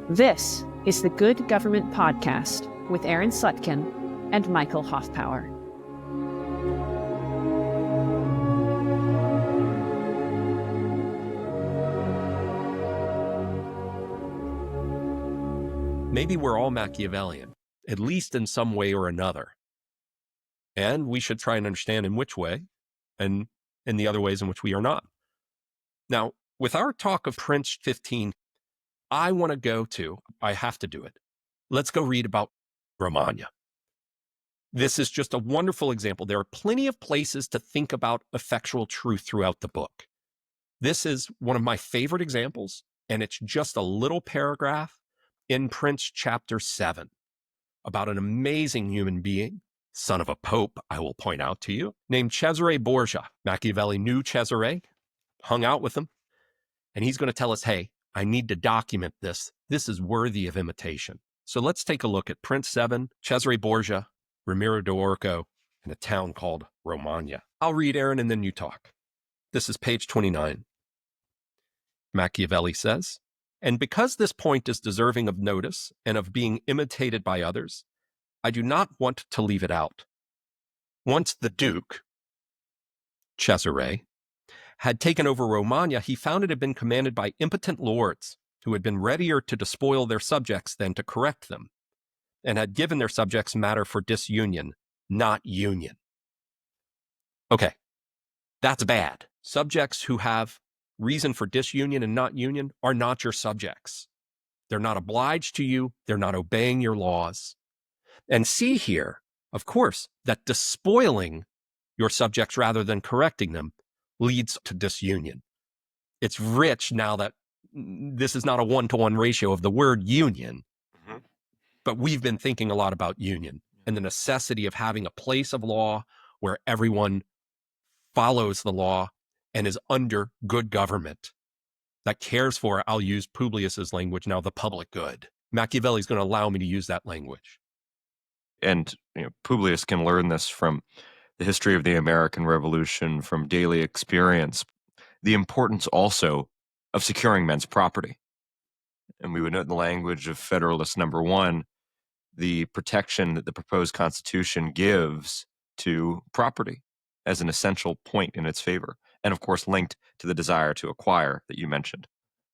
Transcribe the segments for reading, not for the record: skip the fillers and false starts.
This is the Good Government Podcast with Aaron Slutkin and Michael Hoffpauir. Maybe we're all Machiavellian, at least in some way or another. And we should try and understand in which way, and in the other ways in which we are not. Now, with our talk of Prince 15, I have to do it. Let's go read about Romagna. This is just a wonderful example. There are plenty of places to think about effectual truth throughout the book. This is one of my favorite examples, and it's just a little paragraph in Prince chapter 7 about an amazing human being, son of a pope, I will point out to you, named Cesare Borgia. Machiavelli knew Cesare, hung out with him, and he's going to tell us, hey, I need to document this. This is worthy of imitation. So let's take a look at Prince 7, Cesare Borgia, Ramiro de Orco, and a town called Romagna. I'll read, Aaron, and then you talk. This is page 29. Machiavelli says, and because this point is deserving of notice and of being imitated by others, I do not want to leave it out. Once the Duke, Cesare, had taken over Romagna, he found it had been commanded by impotent lords who had been readier to despoil their subjects than to correct them, and had given their subjects matter for disunion, not union. Okay, that's bad. Subjects who have reason for disunion and not union are not your subjects. They're not obliged to you. They're not obeying your laws. And see here, of course, that despoiling your subjects rather than correcting them leads to disunion. It's rich now that this is not a one-to-one ratio of the word union, but we've been thinking a lot about union and the necessity of having a place of law where everyone follows the law and is under good government that cares for, I'll use Publius's language now, the public good. Machiavelli is going to allow me to use that language. And Publius can learn this from the history of the American Revolution, from daily experience, the importance also of securing men's property. And we would note in the language of Federalist Number 1, the protection that the proposed Constitution gives to property as an essential point in its favor, and of course linked to the desire to acquire that you mentioned.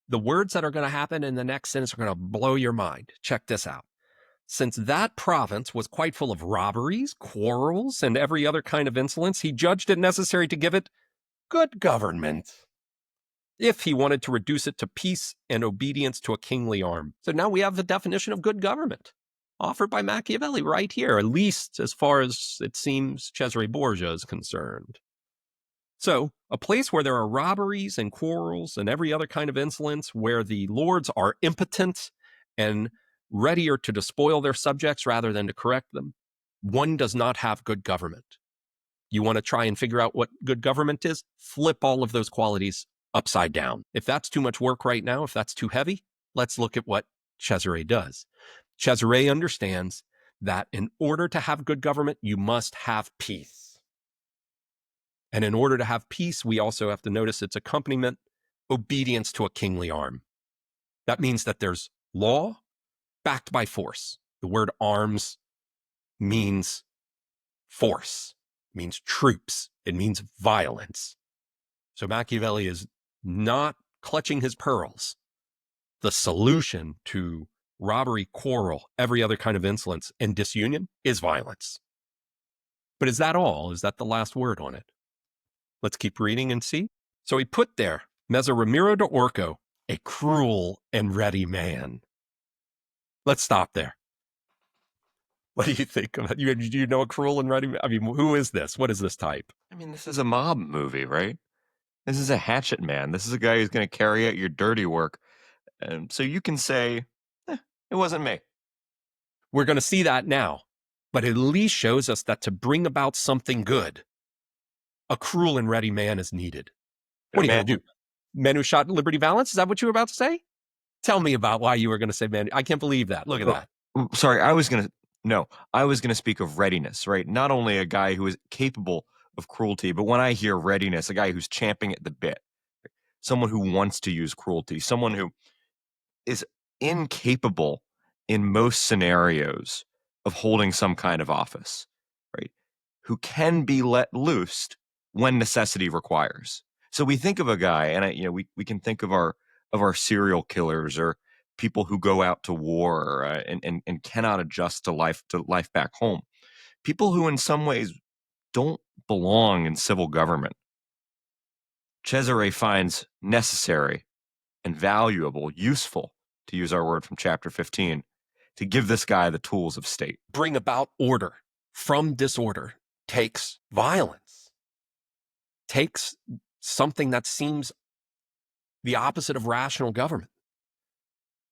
The words that are going to happen in the next sentence are going to blow your mind. Check this out. Since that province was quite full of robberies, quarrels, and every other kind of insolence, he judged it necessary to give it good government, if he wanted to reduce it to peace and obedience to a kingly arm. So now we have the definition of good government offered by Machiavelli right here, at least as far as it seems Cesare Borgia is concerned. So a place where there are robberies and quarrels and every other kind of insolence, where the lords are impotent and readier to despoil their subjects rather than to correct them, one does not have good government. You want to try and figure out what good government is? Flip all of those qualities upside down. If that's too much work right now, if that's too heavy, let's look at what Cesare does. Cesare understands that in order to have good government, you must have peace. And in order to have peace, we also have to notice its accompaniment, obedience to a kingly arm. That means that there's law backed by force. The word arms means force, means troops, it means violence. So Machiavelli is not clutching his pearls. The solution to robbery, quarrel, every other kind of insolence, and disunion is violence. But is that all? Is that the last word on it? Let's keep reading and see. So he put there, Messer Ramiro de Orco, a cruel and ready man. Let's stop there. What do you think of it? Do you know a cruel and ready man? I mean, who is this? What is this type? I mean, this is a mob movie, right? This is a hatchet man. This is a guy who's going to carry out your dirty work. And so you can say, it wasn't me. We're going to see that now, but it at least shows us that to bring about something good, a cruel and ready man is needed. What are you going to do? Men who shot Liberty Valance? Is that what you were about to say? Tell me about why you were going to say man. I can't believe that. Look at that. Sorry, I was going to speak of readiness, right? Not only a guy who is capable of cruelty, but when I hear readiness, a guy who's champing at the bit, someone who wants to use cruelty, someone who is incapable in most scenarios of holding some kind of office, right? Who can be let loose when necessity requires. So we think of a guy, and we can think of our serial killers or people who go out to war and cannot adjust to life back home. People who in some ways don't belong in civil government. Cesare finds necessary and valuable, useful, to use our word from chapter 15, to give this guy the tools of state. Bring about order from disorder takes violence, takes something that seems the opposite of rational government.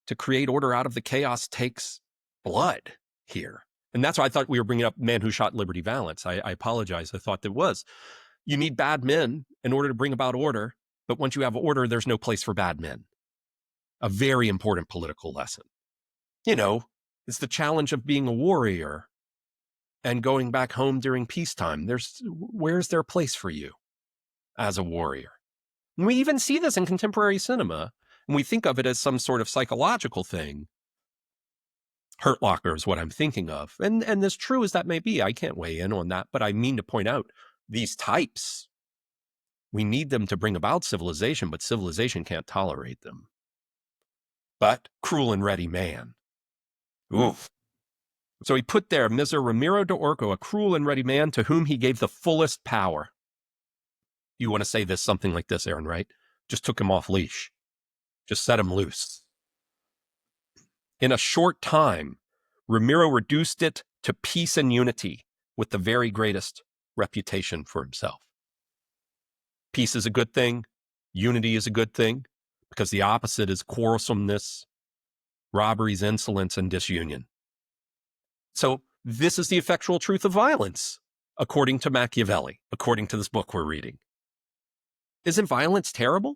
To create order out of the chaos takes blood here. And that's why I thought we were bringing up Man Who Shot Liberty Valance. I apologize. I thought that was. You need bad men in order to bring about order. But once you have order, there's no place for bad men. A very important political lesson. You know, it's the challenge of being a warrior and going back home during peacetime. Where's there a place for you as a warrior? And we even see this in contemporary cinema, and we think of it as some sort of psychological thing. Hurt Locker is what I'm thinking of. And as true as that may be, I can't weigh in on that, but I mean to point out these types, we need them to bring about civilization, but civilization can't tolerate them. But cruel and ready man. Oof. So he put there, Mr. Ramiro de Orco, a cruel and ready man to whom he gave the fullest power. You want to say this, something like this, Aaron, right? Just took him off leash. Just set him loose. In a short time, Ramiro reduced it to peace and unity with the very greatest reputation for himself. Peace is a good thing. Unity is a good thing, because the opposite is quarrelsomeness, robberies, insolence, and disunion. So this is the effectual truth of violence, according to Machiavelli, according to this book we're reading. Isn't violence terrible?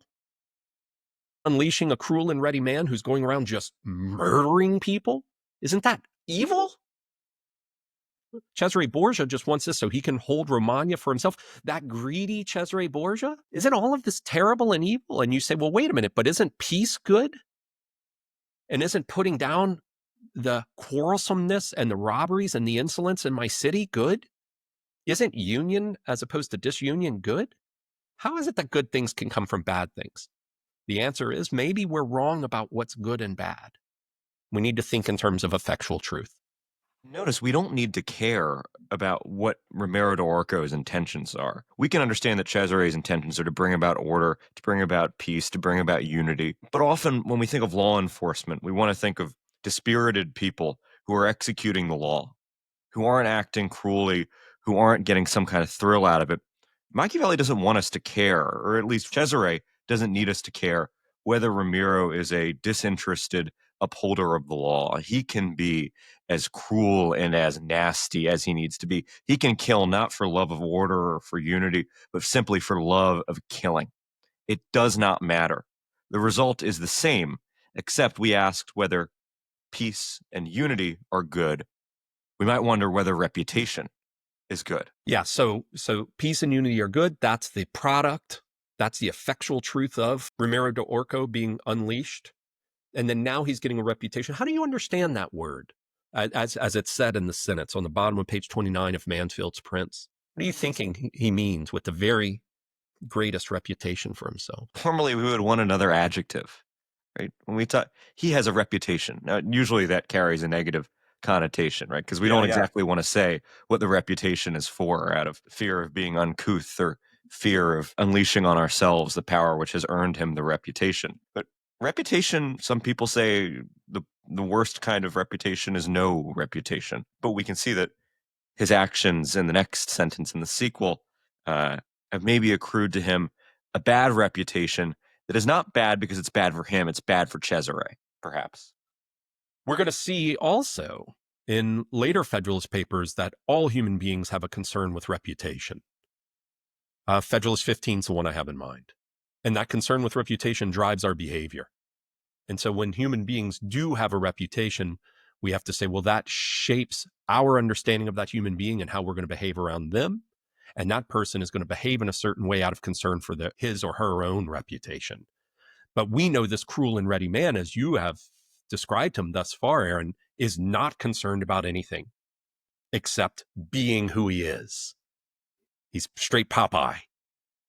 Unleashing a cruel and ready man who's going around just murdering people? Isn't that evil? Cesare Borgia just wants this so he can hold Romagna for himself. That greedy Cesare Borgia? Isn't all of this terrible and evil? And you say, well, wait a minute, but isn't peace good? And isn't putting down the quarrelsomeness and the robberies and the insolence in my city good? Isn't union as opposed to disunion good? How is it that good things can come from bad things? The answer is maybe we're wrong about what's good and bad. We need to think in terms of effectual truth. Notice we don't need to care about what Ramiro de Orco's intentions are. We can understand that Cesare's intentions are to bring about order, to bring about peace, to bring about unity. But often when we think of law enforcement, we want to think of dispirited people who are executing the law, who aren't acting cruelly, who aren't getting some kind of thrill out of it. Machiavelli doesn't want us to care, or at least Cesare doesn't need us to care whether Ramiro is a disinterested upholder of the law. He can be as cruel and as nasty as he needs to be. He can kill not for love of order or for unity, but simply for love of killing. It does not matter. The result is the same, except we asked whether peace and unity are good. We might wonder whether reputation is good. Yeah, so peace and unity are good. That's the product. That's the effectual truth of Ramiro de Orco being unleashed. And then now he's getting a reputation. How do you understand that word as it's said in the sentence on the bottom of page 29 of Mansfield's Prince? What are you thinking he means with the very greatest reputation for himself? Normally we would want another adjective, right? When we talk, he has a reputation. Now, usually that carries a negative connotation, right? Because we don't exactly want to say what the reputation is for out of fear of being uncouth or fear of unleashing on ourselves the power which has earned him the reputation. But reputation, some people say the worst kind of reputation is no reputation. But we can see that his actions in the next sentence in the sequel have maybe accrued to him a bad reputation that is not bad because it's bad for him. It's bad for Cesare, perhaps. We're going to see also in later Federalist papers that all human beings have a concern with reputation. Federalist 15 is the one I have in mind. And that concern with reputation drives our behavior. And so when human beings do have a reputation, we have to say, well, that shapes our understanding of that human being and how we're going to behave around them. And that person is going to behave in a certain way out of concern for his or her own reputation. But we know this cruel and ready man, as you have described him thus far, Aaron, is not concerned about anything except being who he is. He's straight Popeye.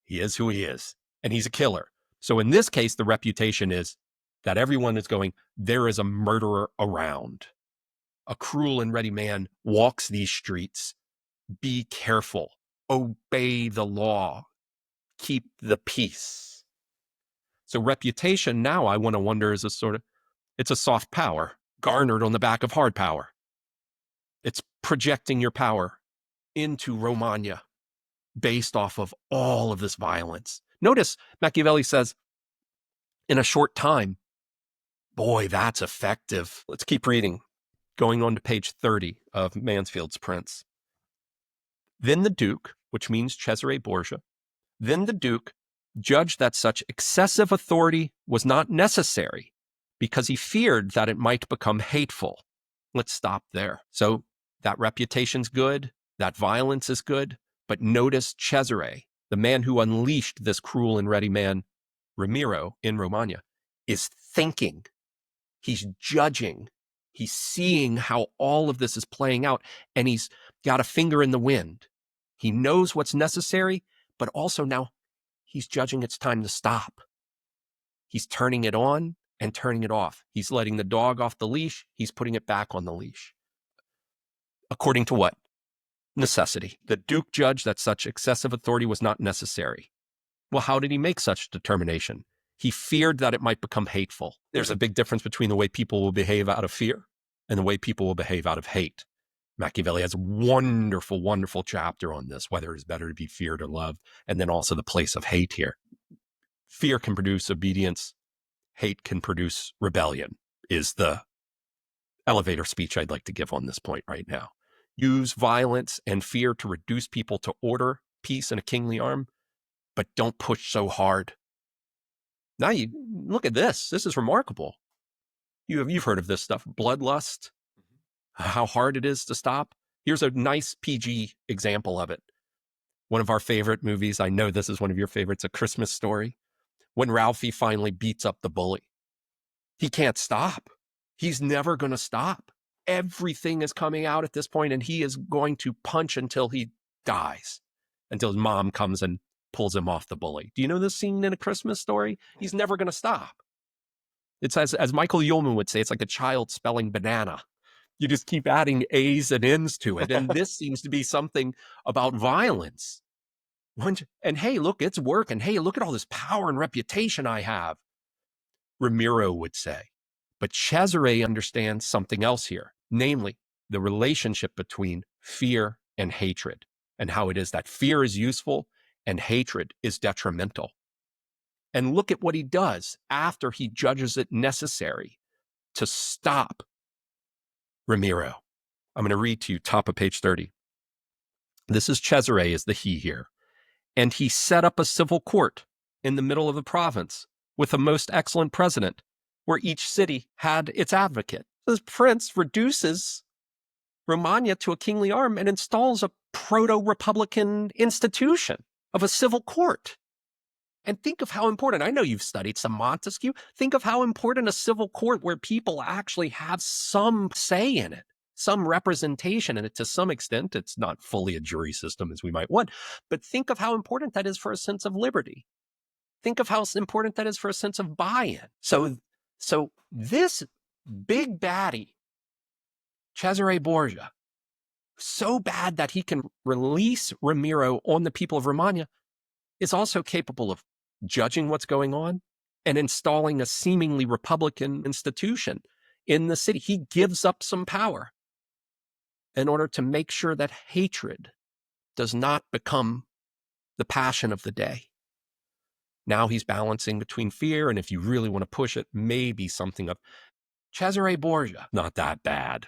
He is who he is, and he's a killer. So in this case, the reputation is that everyone is going, there is a murderer around. A cruel and ready man walks these streets. Be careful. Obey the law. Keep the peace. So reputation now, I want to wonder, is it's a soft power garnered on the back of hard power. It's projecting your power into Romagna based off of all of this violence. Notice Machiavelli says, in a short time, boy, that's effective. Let's keep reading. Going on to page 30 of Mansfield's Prince. Then the Duke, which means Cesare Borgia, then the Duke judged that such excessive authority was not necessary because he feared that it might become hateful. Let's stop there. So that reputation's good, that violence is good, but notice Cesare, the man who unleashed this cruel and ready man, Ramiro, in Romagna, is thinking. He's judging. He's seeing how all of this is playing out, and he's got a finger in the wind. He knows what's necessary, but also now he's judging it's time to stop. He's turning it on and turning it off. He's letting the dog off the leash. He's putting it back on the leash. According to what? Necessity. The Duke judged that such excessive authority was not necessary. Well, how did he make such determination? He feared that it might become hateful. There's a big difference between the way people will behave out of fear and the way people will behave out of hate. Machiavelli has a wonderful, wonderful chapter on this, whether it's better to be feared or loved, and then also the place of hate here. Fear can produce obedience. Hate can produce rebellion, is the elevator speech I'd like to give on this point right now. Use violence and fear to reduce people to order, peace, and a kingly arm, but don't push so hard. Now you look at this. This is remarkable. You've heard of this stuff, bloodlust, how hard it is to stop. Here's a nice PG example of it. One of our favorite movies, I know this is one of your favorites, A Christmas Story, when Ralphie finally beats up the bully. He can't stop. He's never going to stop. Everything is coming out at this point, and he is going to punch until he dies, until his mom comes and pulls him off the bully. Do you know this scene in A Christmas Story? He's never going to stop. It's as Michael Ullman would say, it's like a child spelling banana. You just keep adding A's and N's to it. And this seems to be something about violence. And hey, look, it's working. Hey, look at all this power and reputation I have, Ramiro would say. But Cesare understands something else here, namely the relationship between fear and hatred, and how it is that fear is useful and hatred is detrimental. And look at what he does after he judges it necessary to stop Ramiro. I'm going to read to you top of page 30. This is Cesare is the he here. And he set up a civil court in the middle of the province with a most excellent president, where each city had its advocate. This prince reduces Romagna to a kingly arm and installs a proto-republican institution of a civil court. And think of how important, I know you've studied some Montesquieu, think of how important a civil court where people actually have some say in it, some representation in it to some extent. It's not fully a jury system as we might want, but think of how important that is for a sense of liberty. Think of how important that is for a sense of buy-in. So this big baddie, Cesare Borgia, so bad that he can release Ramiro on the people of Romagna, is also capable of judging what's going on and installing a seemingly republican institution in the city. He gives up some power in order to make sure that hatred does not become the passion of the day. Now he's balancing between fear and, if you really want to push it, maybe something of Cesare Borgia. Not that bad.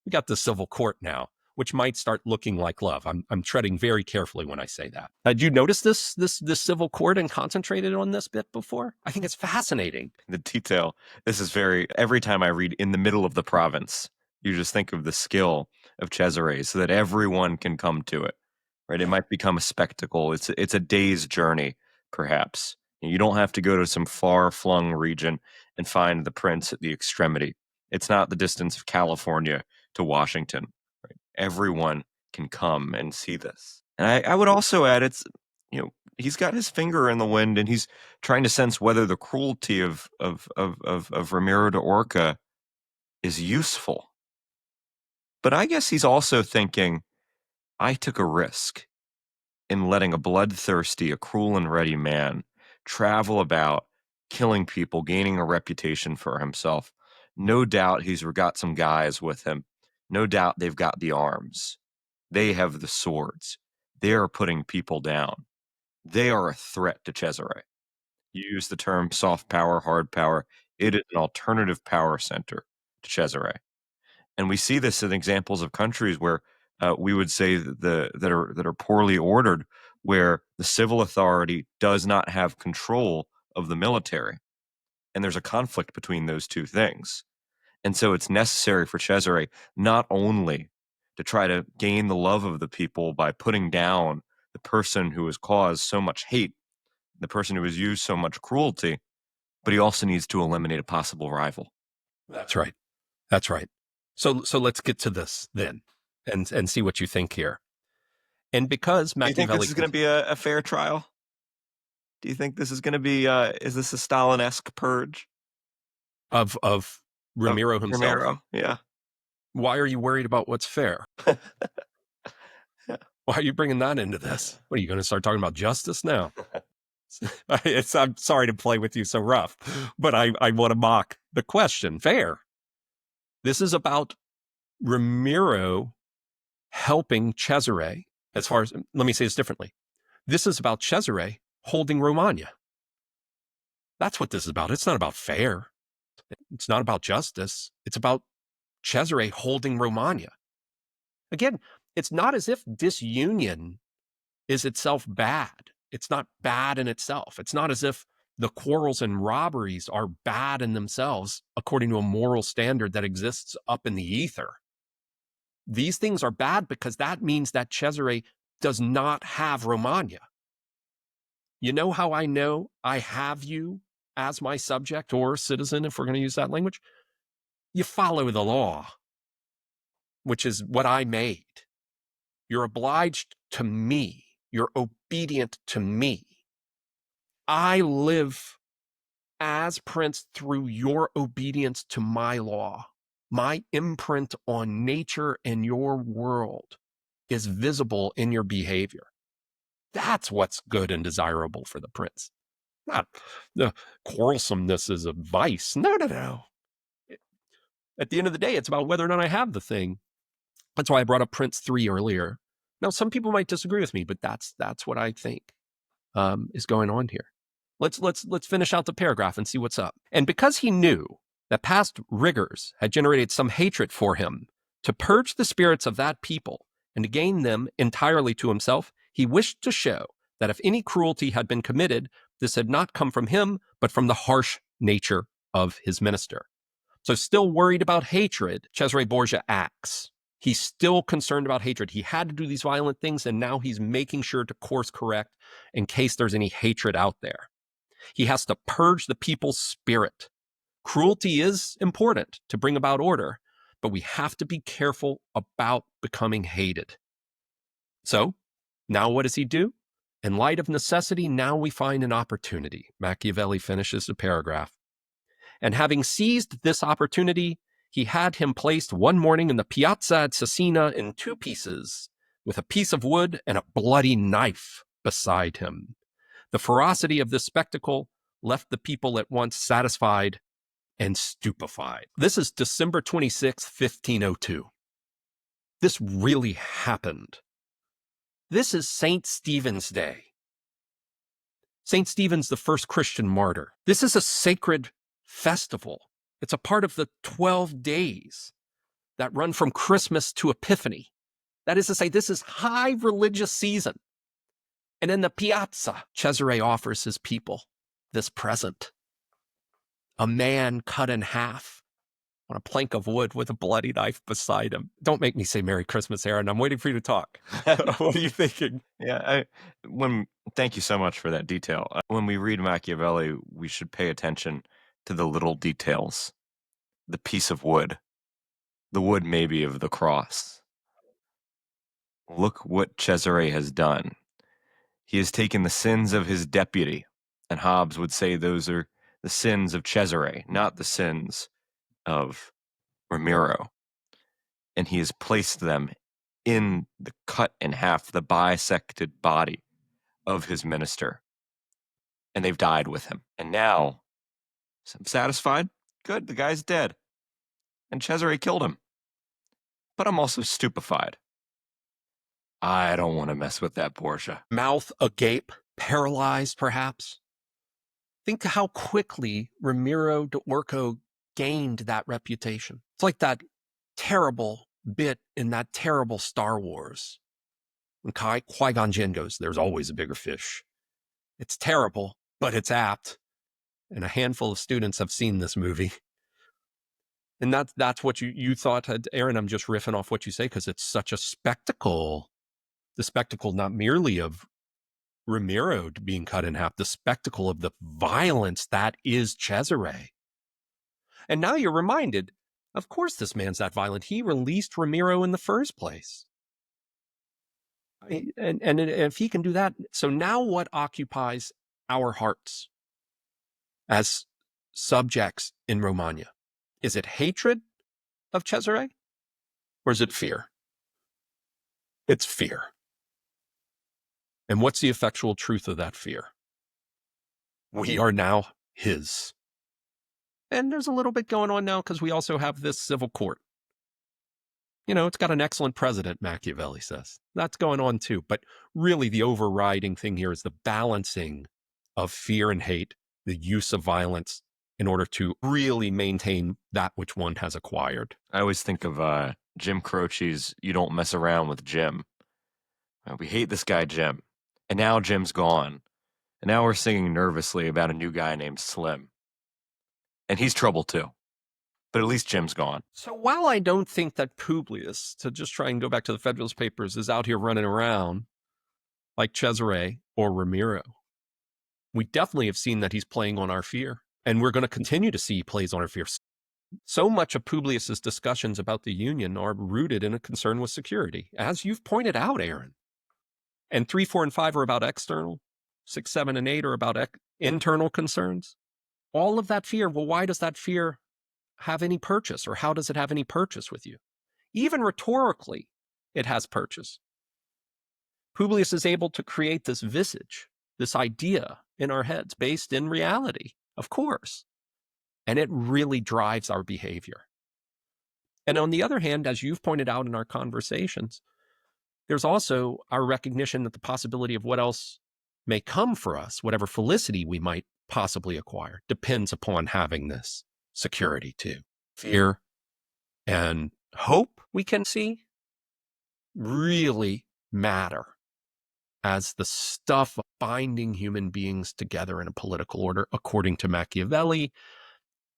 We got the civil court now, which might start looking like love. I'm treading very carefully when I say that. Did you notice this civil court and concentrated on this bit before? I think it's fascinating. The detail. This is every time I read in the middle of the province, you just think of the skill of Cesare so that everyone can come to it, right? It might become a spectacle. It's a day's journey, perhaps. You don't have to go to some far-flung region and find the prince at the extremity. It's not the distance of California to Washington. Right? Everyone can come and see this. And I would also add, he's got his finger in the wind, and he's trying to sense whether the cruelty of Ramiro de Orca is useful. But I guess he's also thinking, I took a risk in letting a bloodthirsty, a cruel and ready man travel about, killing people, gaining a reputation for himself. No doubt he's got some guys with him. No doubt they've got the arms. They have the swords. They are putting people down. They are a threat to Cesare. You use the term soft power, hard power. It is an alternative power center to Cesare. And we see this in examples of countries where we would say that are poorly ordered, where the civil authority does not have control of the military. And there's a conflict between those two things. And so it's necessary for Cesare not only to try to gain the love of the people by putting down the person who has caused so much hate, the person who has used so much cruelty, but he also needs to eliminate a possible rival. That's right. That's right. So let's get to this then and see what you think here. And because Machiavelli... Do you think this is going to be a fair trial? Do you think this is going to be, is this a Stalin-esque purge? Of Ramiro himself? Ramiro, yeah. Why are you worried about what's fair? Why are you bringing that into this? What, are you going to start talking about justice now? I'm sorry to play with you so rough, but I want to mock the question. Fair. This is about Ramiro helping Cesare, as far as, let me say this differently. This is about Cesare holding Romagna. That's what this is about. It's not about fair. It's not about justice. It's about Cesare holding Romagna. Again, it's not as if disunion is itself bad. It's not bad in itself. It's not as if the quarrels and robberies are bad in themselves according to a moral standard that exists up in the ether. These things are bad because that means that Cesare does not have Romagna. You know how I know I have you as my subject or citizen, if we're going to use that language? You follow the law, which is what I made. You're obliged to me. You're obedient to me. I live as prince through your obedience to my law. My imprint on nature and your world is visible in your behavior. That's what's good and desirable for the prince. Not the quarrelsomeness is a vice. No. At the end of the day, it's about whether or not I have the thing. That's why I brought up Prince 3 earlier. Now, some people might disagree with me, but that's what I think is going on here. Let's finish out the paragraph and see what's up. And because he knew that past rigors had generated some hatred for him, to purge the spirits of that people and to gain them entirely to himself, he wished to show that if any cruelty had been committed, this had not come from him, but from the harsh nature of his minister. So still worried about hatred, Cesare Borgia acts. He's still concerned about hatred. He had to do these violent things, and now he's making sure to course correct in case there's any hatred out there. He has to purge the people's spirit. Cruelty is important to bring about order, but we have to be careful about becoming hated. So, now what does he do? In light of necessity, now we find an opportunity. Machiavelli finishes the paragraph. And having seized this opportunity, he had him placed one morning in the piazza at Cesena in 2 pieces, with a piece of wood and a bloody knife beside him. The ferocity of this spectacle left the people at once satisfied and stupefied. This is December 26, 1502. This really happened. This is St. Stephen's Day. St. Stephen's, the first Christian martyr. This is a sacred festival. It's a part of the 12 days that run from Christmas to Epiphany. That is to say, this is high religious season. And in the piazza, Cesare offers his people this present. A man cut in half on a plank of wood with a bloody knife beside him. Don't make me say Merry Christmas, Aaron. I'm waiting for you to talk. What are you thinking? Yeah, thank you so much for that detail. When we read Machiavelli, we should pay attention to the little details. the piece of wood, the wood maybe of the cross. Look what Cesare has done. He has taken the sins of his deputy, and Hobbes would say those are the sins of Cesare, not the sins of Ramiro. And he has placed them in the cut in half, the bisected body of his minister. And they've died with him. And now, I'm satisfied. Good, the guy's dead. And Cesare killed him. But I'm also stupefied. I don't want to mess with that Borgia. Mouth agape, paralyzed perhaps. Think how quickly Ramiro de Orco gained that reputation. It's like that terrible bit in that terrible Star Wars when Qui-Gon Jinn goes, "There's always a bigger fish." It's terrible, but it's apt. And a handful of students have seen this movie. And that's what you thought, Aaron. I'm just riffing off what you say because it's such a spectacle. The spectacle not merely of Ramiro being cut in half, the spectacle of the violence that is Cesare. And now you're reminded, of course this man's that violent. He released Ramiro in the first place. And if he can do that, so now what occupies our hearts as subjects in Romagna? Is it hatred of Cesare or is it fear? It's fear. And what's the effectual truth of that fear? We are now his. And there's a little bit going on now because we also have this civil court. You know, it's got an excellent president, Machiavelli says. That's going on too. But really the overriding thing here is the balancing of fear and hate, the use of violence in order to really maintain that which one has acquired. I always think of Jim Croce's You Don't Mess Around with Jim. We hate this guy, Jim. And now Jim's gone. And now we're singing nervously about a new guy named Slim. And he's trouble too. But at least Jim's gone. So while I don't think that Publius, to just try and go back to the Federalist Papers, is out here running around like Cesare or Ramiro, we definitely have seen that he's playing on our fear. And we're going to continue to see he plays on our fear. So much of Publius's discussions about the Union are rooted in a concern with security, as you've pointed out, Aaron. And 3, 4, and 5 are about external. 6, 7, and 8 are about internal concerns. All of that fear, well, why does that fear have any purchase, or how does it have any purchase with you? Even rhetorically, it has purchase. Publius is able to create this visage, this idea in our heads based in reality, of course. And it really drives our behavior. And on the other hand, as you've pointed out in our conversations, there's also our recognition that the possibility of what else may come for us, whatever felicity we might possibly acquire, depends upon having this security too. Fear and hope, we can see, really matter as the stuff binding human beings together in a political order, according to Machiavelli.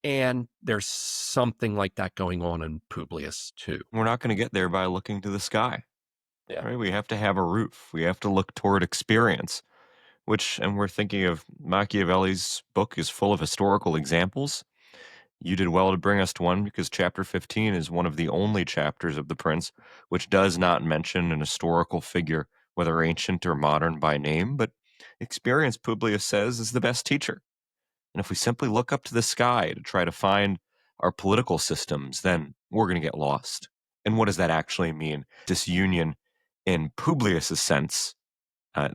And there's something like that going on in Publius too. We're not going to get there by looking to the sky. Yeah. Right? We have to have a roof. We have to look toward experience, and we're thinking of Machiavelli's book is full of historical examples. You did well to bring us to one because chapter 15 is one of the only chapters of The Prince which does not mention an historical figure, whether ancient or modern by name, but experience, Publius says, is the best teacher. And if we simply look up to the sky to try to find our political systems, then we're going to get lost. And what does that actually mean? Disunion in Publius's sense,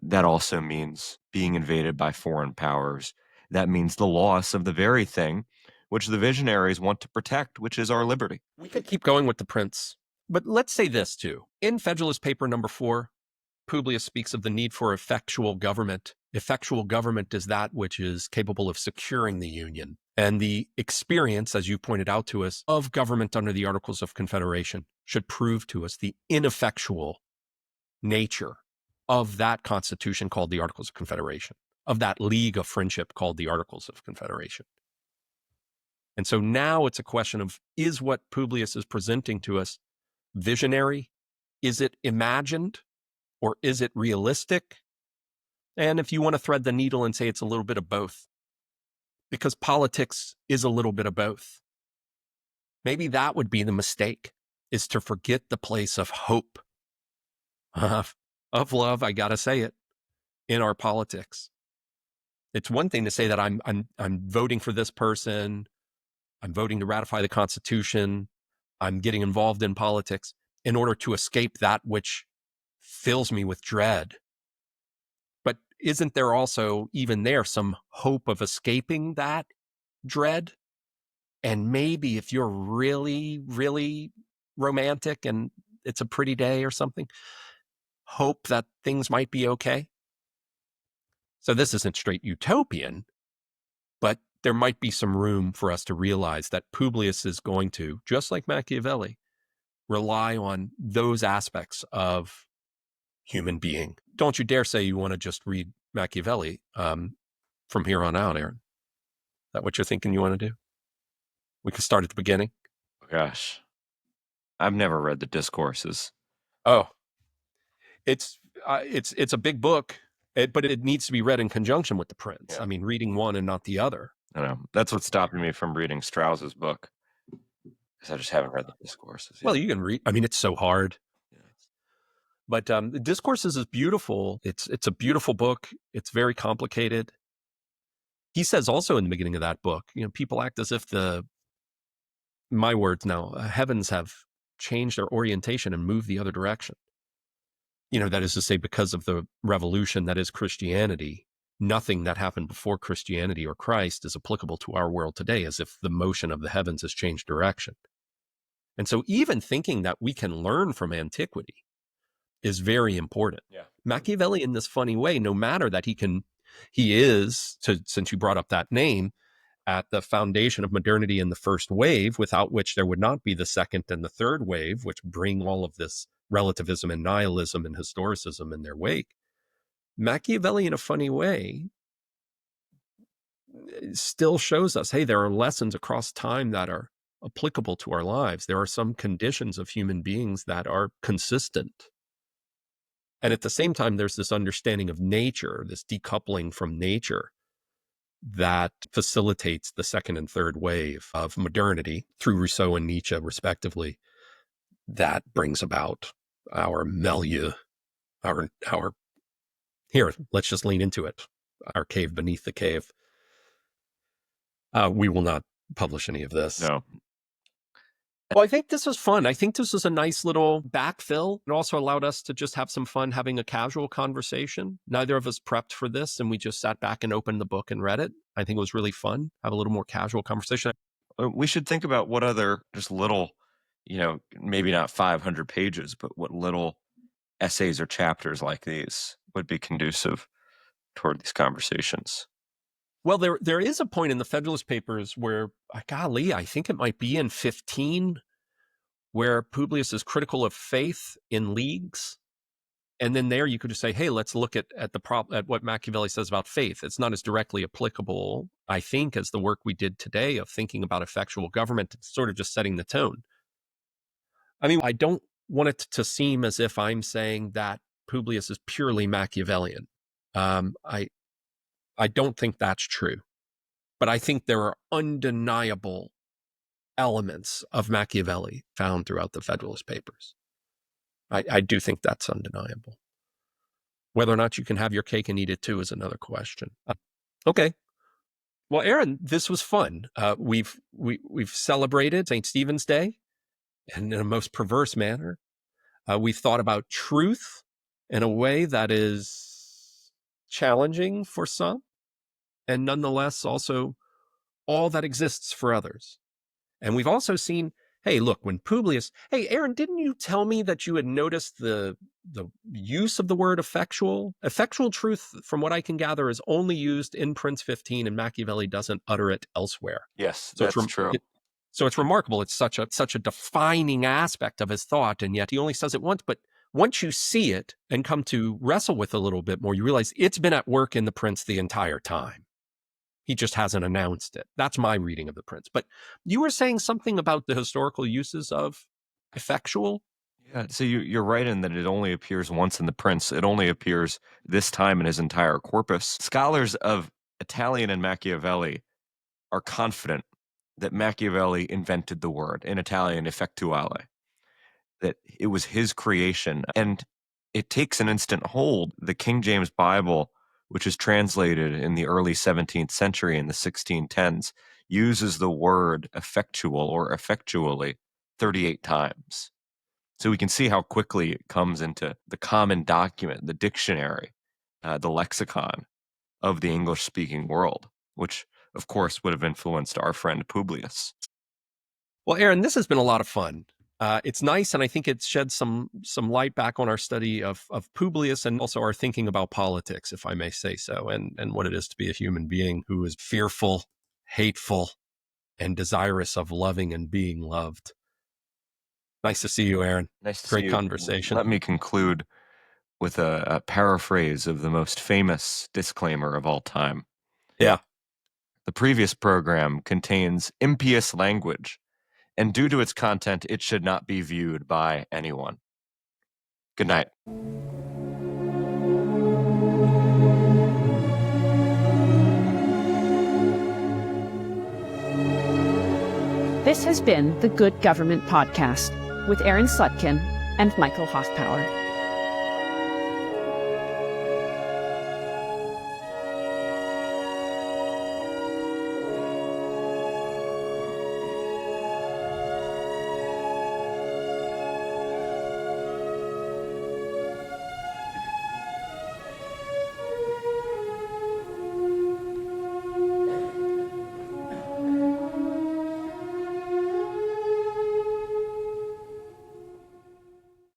that also means being invaded by foreign powers. That means the loss of the very thing which the visionaries want to protect, which is our liberty. We could keep going with the Prince, but let's say this too. In Federalist Paper number 4, Publius speaks of the need for effectual government. Effectual government is that which is capable of securing the Union. And the experience, as you pointed out to us, of government under the Articles of Confederation should prove to us the ineffectual nature of that constitution called the Articles of Confederation, of that league of friendship called the Articles of Confederation. And so now it's a question of, is what Publius is presenting to us visionary? Is it imagined? Or is it realistic? And if you want to thread the needle and say it's a little bit of both, because politics is a little bit of both. Maybe that would be the mistake, is to forget the place of hope, of love, I got to say it, in our politics. It's one thing to say that I'm voting for this person, I'm voting to ratify the Constitution, I'm getting involved in politics in order to escape that which fills me with dread. But isn't there also, even there, some hope of escaping that dread? And maybe if you're really, really romantic and it's a pretty day or something, hope that things might be okay. So this isn't straight utopian, but there might be some room for us to realize that Publius is going to, just like Machiavelli, rely on those aspects of human being. Don't you dare say you want to just read Machiavelli from here on out, Aaron. Is that what you're thinking you want to do? We could start at the beginning. Gosh, I've never read the Discourses. Oh, it's a big book, but it needs to be read in conjunction with the Prince. Yeah. I mean, reading one and not the other. I know. That's what's stopping me from reading Strauss's book, because I just haven't read the Discourses yet. Well, you can read. I mean, it's so hard. Yeah. But the Discourses is beautiful. It's a beautiful book. It's very complicated. He says also in the beginning of that book, people act as if my words now, heavens have changed their orientation and moved the other direction. That is to say, because of the revolution that is Christianity, nothing that happened before Christianity or Christ is applicable to our world today, as if the motion of the heavens has changed direction. And so even thinking that we can learn from antiquity is very important. Yeah. Machiavelli, in this funny way, no matter that he is, since you brought up that name, at the foundation of modernity in the first wave, without which there would not be the second and the third wave, which bring all of this relativism and nihilism and historicism in their wake. Machiavelli, in a funny way, still shows us, hey, there are lessons across time that are applicable to our lives. There are some conditions of human beings that are consistent. And at the same time, there's this understanding of nature, this decoupling from nature, that facilitates the second and third wave of modernity through Rousseau and Nietzsche, respectively. That brings about our milieu, our here, let's just lean into it, our cave beneath the cave. We will not publish any of this. No. Well, I think this was fun. I think this was a nice little backfill. It also allowed us to just have some fun having a casual conversation. Neither of us prepped for this, and we just sat back and opened the book and read it. I think it was really fun. Have a little more casual conversation. We should think about what other just little, maybe not 500 pages, but what little essays or chapters like these would be conducive toward these conversations. Well, there is a point in the Federalist Papers where, golly, I think it might be in 15, where Publius is critical of faith in leagues. And then there you could just say, hey, let's look at what Machiavelli says about faith. It's not as directly applicable, I think, as the work we did today of thinking about effectual government. It's sort of just setting the tone. I mean, I don't want it to seem as if I'm saying that Publius is purely Machiavellian. I don't think that's true, but I think there are undeniable elements of Machiavelli found throughout the Federalist Papers. I do think that's undeniable. Whether or not you can have your cake and eat it too is another question. Okay. Well, Aaron, this was fun. We've celebrated St. Stephen's Day in a most perverse manner. We've thought about truth in a way that is challenging for some, and nonetheless also all that exists for others. And we've also seen, hey, look, when Publius, hey, Aaron, didn't you tell me that you had noticed the use of the word effectual? Effectual truth, from what I can gather, is only used in Prince 15, and Machiavelli doesn't utter it elsewhere. Yes, so that's true. So it's remarkable. It's such a defining aspect of his thought, and yet he only says it once. But once you see it and come to wrestle with it a little bit more, you realize it's been at work in the Prince the entire time. He just hasn't announced it. That's my reading of the Prince. But you were saying something about the historical uses of effectual? Yeah, so you're right in that it only appears once in the Prince. It only appears this time in his entire corpus. Scholars of Italian and Machiavelli are confident that Machiavelli invented the word, in Italian, effectuale, that it was his creation. And it takes an instant hold. The King James Bible, which is translated in the early 17th century in the 1610s, uses the word effectual or effectually 38 times. So we can see how quickly it comes into the common document, the dictionary, the lexicon of the English-speaking world, which, of course, would have influenced our friend Publius. Well, Aaron, this has been a lot of fun. It's nice, and I think it sheds some light back on our study of Publius and also our thinking about politics, if I may say so, and what it is to be a human being who is fearful, hateful, and desirous of loving and being loved. Nice to see you, Aaron. Nice to Great see you. conversation. Let me conclude with a paraphrase of the most famous disclaimer of all time. Yeah. The previous program contains impious language, and due to its content, it should not be viewed by anyone. Good night. This has been the Good Government Podcast with Aaron Slutkin and Michael Hoffpauir.